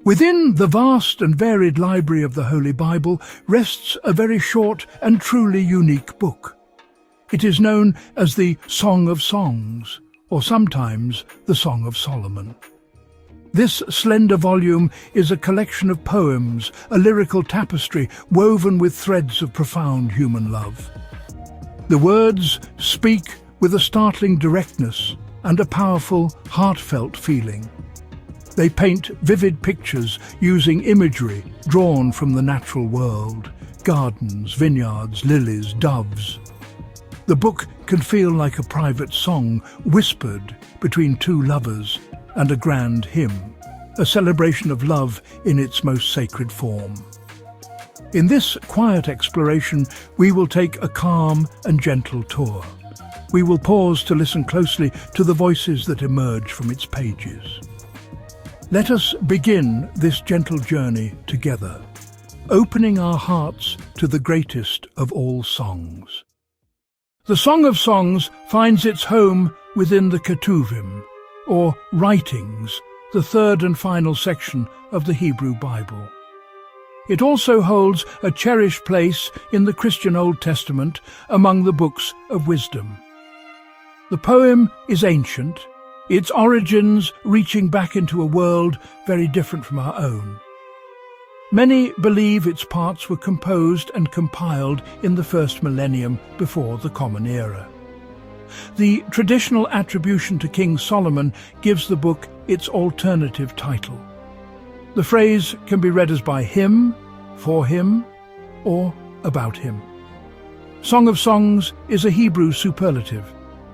Within the vast and varied library of the Holy Bible rests a very short and truly unique book. It is known as the Song of Songs, or sometimes the Song of Solomon. This slender volume is a collection of poems, a lyrical tapestry woven with threads of profound human love. The words speak with a startling directness and a powerful, heartfelt feeling. They paint vivid pictures using imagery drawn from the natural world: gardens, vineyards, lilies, doves. The book can feel like a private song whispered between two lovers and a grand hymn, a celebration of love in its most sacred form. In this quiet exploration, we will take a calm and gentle tour. We will pause to listen closely to the voices that emerge from its pages. Let us begin this gentle journey together, opening our hearts to the greatest of all songs. The Song of Songs finds its home within the Ketuvim, or writings, the third and final section of the Hebrew Bible. It also holds a cherished place in the Christian Old Testament among the books of wisdom. The poem is ancient, its origins reaching back into a world very different from our own. Many believe its parts were composed and compiled in the first millennium before the Common Era. The traditional attribution to King Solomon gives the book its alternative title. The phrase can be read as by him, for him, or about him. Song of Songs is a Hebrew superlative,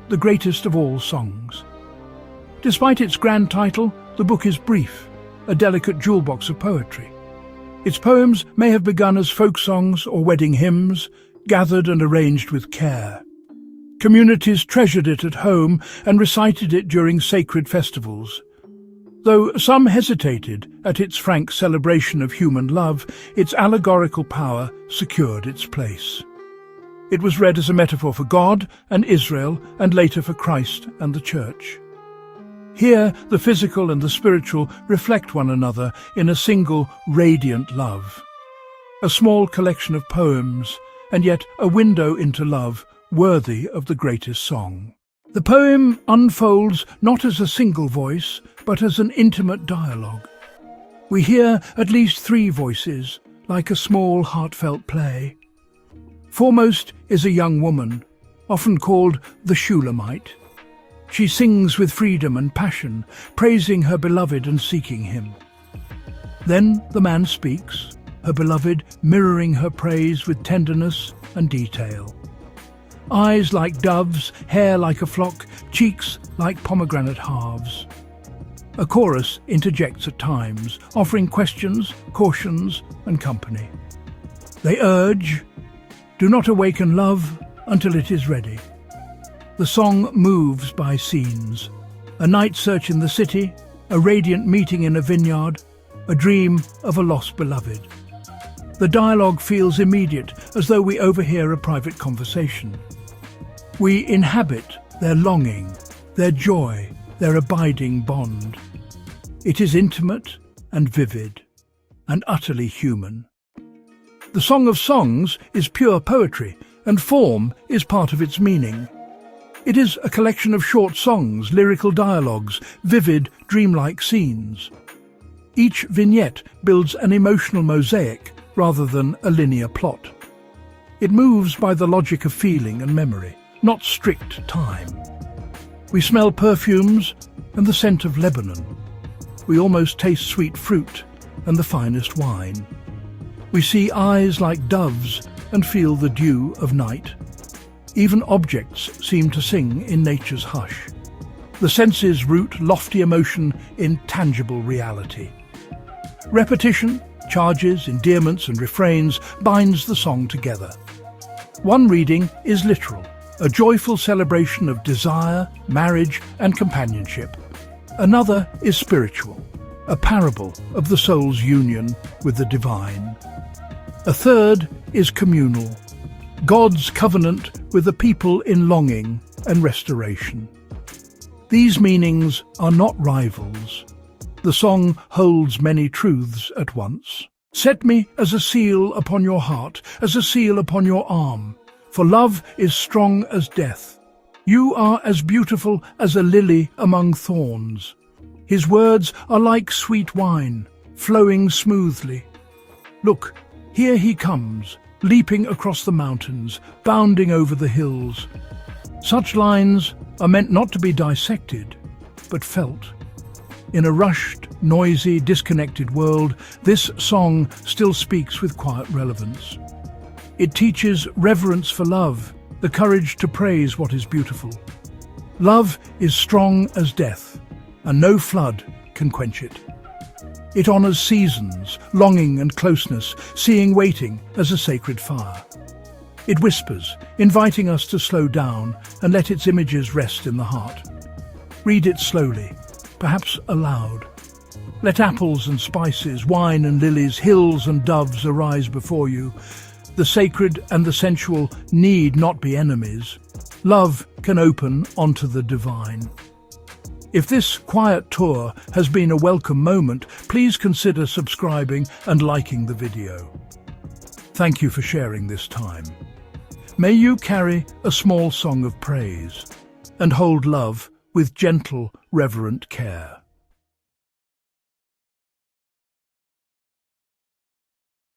the greatest of all songs. Despite its grand title, the book is brief, a delicate jewel box of poetry. Its poems may have begun as folk songs or wedding hymns, gathered and arranged with care. Communities treasured it at home and recited it during sacred festivals. Though some hesitated at its frank celebration of human love, its allegorical power secured its place. It was read as a metaphor for God and Israel, and later for Christ and the Church. Here, the physical and the spiritual reflect one another in a single, radiant love. A small collection of poems, and yet a window into love worthy of the greatest song. The poem unfolds not as a single voice, but as an intimate dialogue. We hear at least three voices, like a small, heartfelt play. Foremost is a young woman, often called the Shulamite. She sings with freedom and passion, praising her beloved and seeking him. Then the man speaks, her beloved mirroring her praise with tenderness and detail. Eyes like doves, hair like a flock, cheeks like pomegranate halves. A chorus interjects at times, offering questions, cautions, and company. They urge, "Do not awaken love until it is ready." The song moves by scenes: a night search in the city, a radiant meeting in a vineyard, a dream of a lost beloved. The dialogue feels immediate, as though we overhear a private conversation. We inhabit their longing, their joy, their abiding bond. It is intimate and vivid, and utterly human. The Song of Songs is pure poetry, and form is part of its meaning. It is a collection of short songs, lyrical dialogues, vivid, dreamlike scenes. Each vignette builds an emotional mosaic rather than a linear plot. It moves by the logic of feeling and memory, not strict time. We smell perfumes and the scent of Lebanon. We almost taste sweet fruit and the finest wine. We see eyes like doves and feel the dew of night. Even objects seem to sing in nature's hush. The senses root lofty emotion in tangible reality. Repetition, charges, endearments and refrains binds the song together. One reading is literal, a joyful celebration of desire, marriage and companionship. Another is spiritual, a parable of the soul's union with the divine. A third is communal, God's covenant with the people in longing and restoration. These meanings are not rivals. The song holds many truths at once. Set me as a seal upon your heart, as a seal upon your arm, for love is strong as death. You are as beautiful as a lily among thorns. His words are like sweet wine, flowing smoothly. Look, here he comes, leaping across the mountains, bounding over the hills. Such lines are meant not to be dissected, but felt. In a rushed, noisy, disconnected world, this song still speaks with quiet relevance. It teaches reverence for love, the courage to praise what is beautiful. Love is strong as death, and no flood can quench it. It honors seasons, longing and closeness, seeing waiting as a sacred fire. It whispers, inviting us to slow down and let its images rest in the heart. Read it slowly, perhaps aloud. Let apples and spices, wine and lilies, hills and doves arise before you. The sacred and the sensual need not be enemies. Love can open onto the divine. If this quiet tour has been a welcome moment, please consider subscribing and liking the video. Thank you for sharing this time. May you carry a small song of praise and hold love with gentle, reverent care.